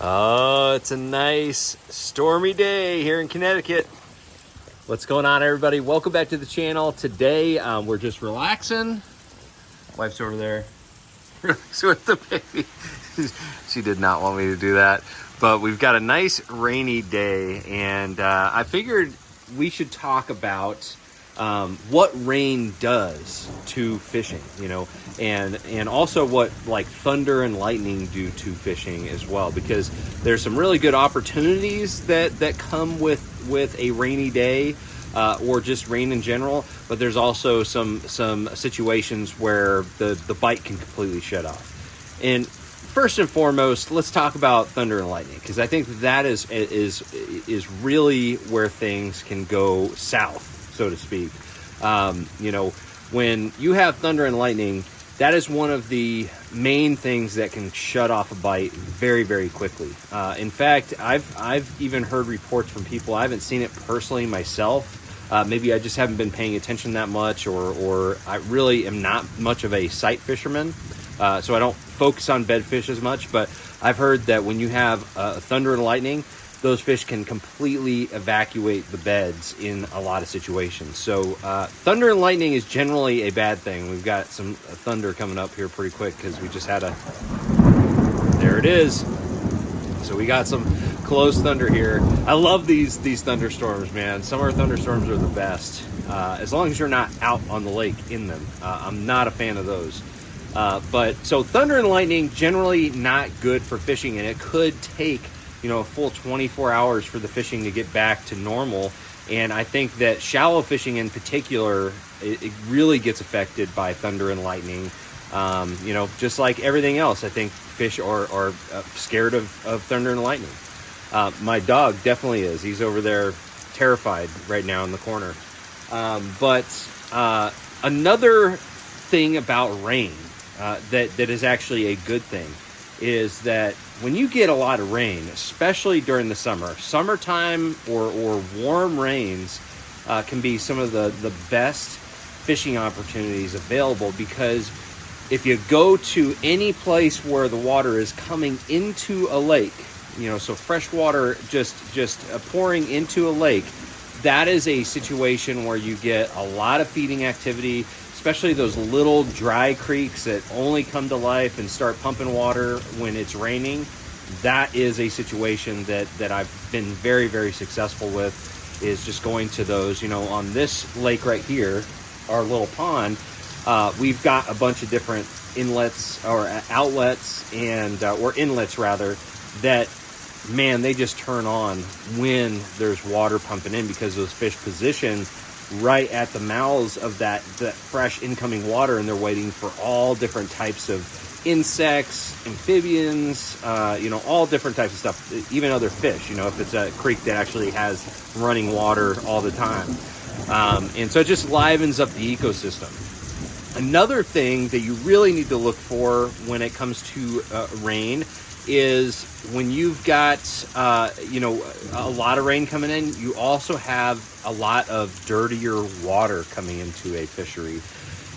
Oh, it's a nice stormy day here in Connecticut. What's going on, everybody? Welcome back to the channel. Today, we're just relaxing. Wife's over there relaxing with the baby. She did not want me to do that. But we've got a nice rainy day, and I figured we should talk about what rain does to fishing, you know, and also what like thunder and lightning do to fishing as well, because there's some really good opportunities that come with a rainy day or just rain in general, but there's also some situations where the bite can completely shut off. And first and foremost, let's talk about thunder and lightning, because I think that is really where things can go south, so to speak. You know, when you have thunder and lightning, that is one of the main things that can shut off a bite very, very quickly. In fact, I've even heard reports from people. I haven't seen it personally myself. Maybe I just haven't been paying attention that much, or I really am not much of a sight fisherman, so I don't focus on bedfish as much. But I've heard that when you have thunder and lightning, those fish can completely evacuate the beds in a lot of situations. So thunder and lightning is generally a bad thing. We've got some thunder coming up here pretty quick because we just had there it is. So we got some close thunder here. I love these thunderstorms, man. Summer thunderstorms are the best, as long as you're not out on the lake in them. I'm not a fan of those. But so thunder and lightning, generally not good for fishing, and it could take, you know, a full 24 hours for the fishing to get back to normal. And I think that shallow fishing in particular, it really gets affected by thunder and lightning. You know, just like everything else, I think fish are scared of thunder and lightning. My dog definitely is. He's over there terrified right now in the corner. But another thing about rain that is actually a good thing is that when you get a lot of rain, especially during the summertime or warm rains can be some of the best fishing opportunities available, because if you go to any place where the water is coming into a lake, you know, so fresh water just pouring into a lake, that is a situation where you get a lot of feeding activity, especially those little dry creeks that only come to life and start pumping water when it's raining. That is a situation that I've been very, very successful with, is just going to those. You know, on this lake right here, our little pond, we've got a bunch of different inlets or outlets and or inlets rather, that, man, they just turn on when there's water pumping in, because those fish position right at the mouths of that fresh incoming water, and they're waiting for all different types of insects, amphibians, you know, all different types of stuff, even other fish, you know, if it's a creek that actually has running water all the time. And so it just livens up the ecosystem. Another thing that you really need to look for when it comes to rain is when you've got, you know, a lot of rain coming in, you also have a lot of dirtier water coming into a fishery.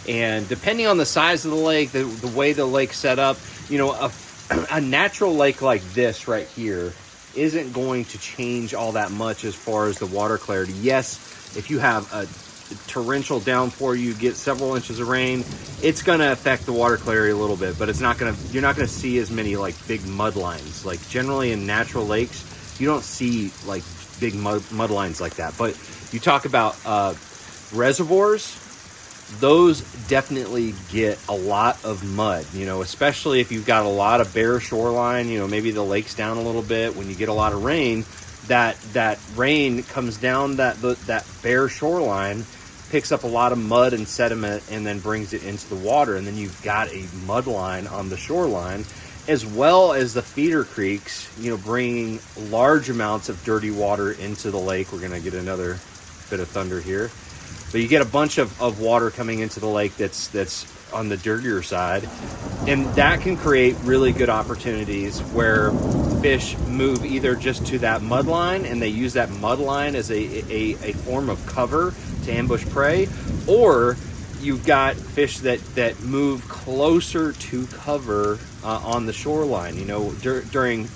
And depending on the size of the lake, the way the lake's set up, you know, a natural lake like this right here isn't going to change all that much as far as the water clarity. Yes, if you have a torrential downpour, you get several inches of rain, it's going to affect the water clarity a little bit, but it's not going to, you're not going to see as many like big mud lines. Like generally in natural lakes, you don't see like big mud lines like that. But you talk about reservoirs, those definitely get a lot of mud, you know, especially if you've got a lot of bare shoreline, you know, maybe the lake's down a little bit. When you get a lot of rain, that rain comes down that bare shoreline, picks up a lot of mud and sediment, and then brings it into the water. And then you've got a mud line on the shoreline, as well as the feeder creeks, you know, bringing large amounts of dirty water into the lake. We're going to get another bit of thunder here. But you get a bunch of water coming into the lake that's on the dirtier side, and that can create really good opportunities where fish move either just to that mud line, and they use that mud line as a form of cover to ambush prey, or you've got fish that move closer to cover on the shoreline. You know, during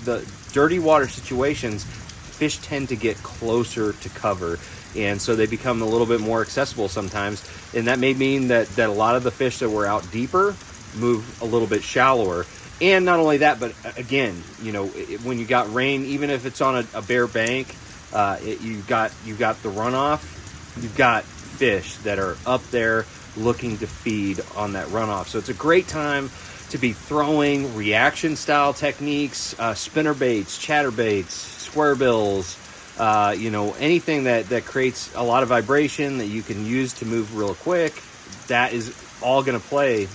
dirty water situations, fish tend to get closer to cover, and so they become a little bit more accessible sometimes. And that may mean that a lot of the fish that were out deeper move a little bit shallower. And not only that, but again, you know, when you got rain, even if it's on a bare bank, you've got the runoff, you've got fish that are up there looking to feed on that runoff. So it's a great time to be throwing reaction style techniques, spinner baits, chatter baits, square bills, you know, anything that creates a lot of vibration that you can use to move real quick. That is all going to play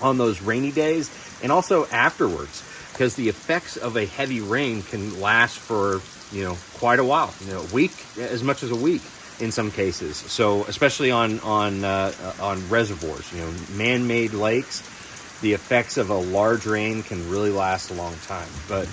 on those rainy days and also afterwards, because the effects of a heavy rain can last for, you know, quite a while, you know, a week, as much as a week in some cases. So especially on reservoirs, you know, man-made lakes, the effects of a large rain can really last a long time. But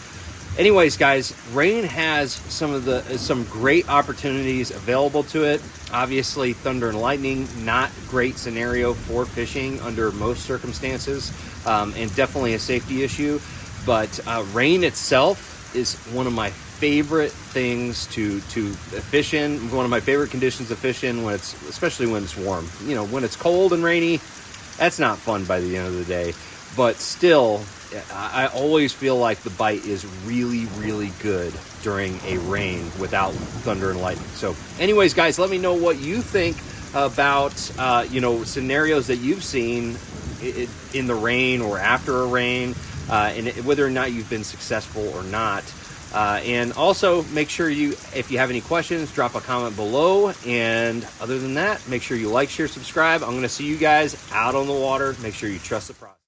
anyways, guys, rain has some great opportunities available to it. Obviously, thunder and lightning, not great scenario for fishing under most circumstances, and definitely a safety issue. But rain itself is one of my favorite things to fish in. One of my favorite conditions to fish in, especially when it's warm. You know, when it's cold and rainy, that's not fun by the end of the day. But still, I always feel like the bite is really, really good during a rain without thunder and lightning. So anyways, guys, let me know what you think about, you know, scenarios that you've seen in the rain or after a rain, and whether or not you've been successful or not. And also make sure if you have any questions, drop a comment below. And other than that, make sure you like, share, subscribe. I'm going to see you guys out on the water. Make sure you trust the process.